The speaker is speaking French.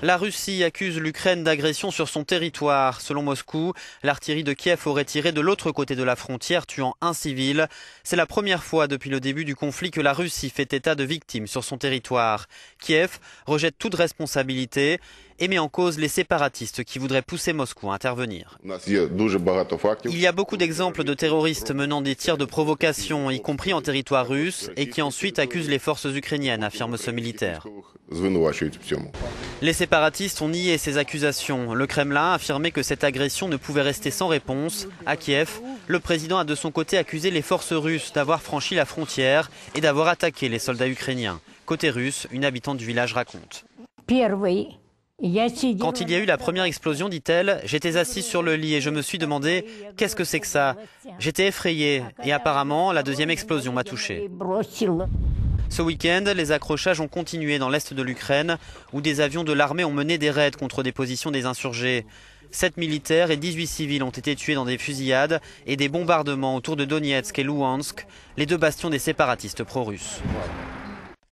La Russie accuse l'Ukraine d'agression sur son territoire. Selon Moscou, l'artillerie de Kiev aurait tiré de l'autre côté de la frontière, tuant un civil. C'est la première fois depuis le début du conflit que la Russie fait état de victimes sur son territoire. Kiev rejette toute responsabilité et met en cause les séparatistes qui voudraient pousser Moscou à intervenir. Il y a beaucoup d'exemples de terroristes menant des tirs de provocation, y compris en territoire russe, et qui ensuite accusent les forces ukrainiennes, affirme ce militaire. Les séparatistes ont nié ces accusations. Le Kremlin a affirmé que cette agression ne pouvait rester sans réponse. À Kiev, le président a de son côté accusé les forces russes d'avoir franchi la frontière et d'avoir attaqué les soldats ukrainiens. Côté russe, une habitante du village raconte. Quand il y a eu la première explosion, dit-elle, j'étais assise sur le lit et je me suis demandé « qu'est-ce que c'est que ça ?» J'étais effrayée et apparemment la deuxième explosion m'a touchée. Ce week-end, les accrochages ont continué dans l'est de l'Ukraine où des avions de l'armée ont mené des raids contre des positions des insurgés. 7 militaires et 18 civils ont été tués dans des fusillades et des bombardements autour de Donetsk et Louhansk, les deux bastions des séparatistes pro-russes.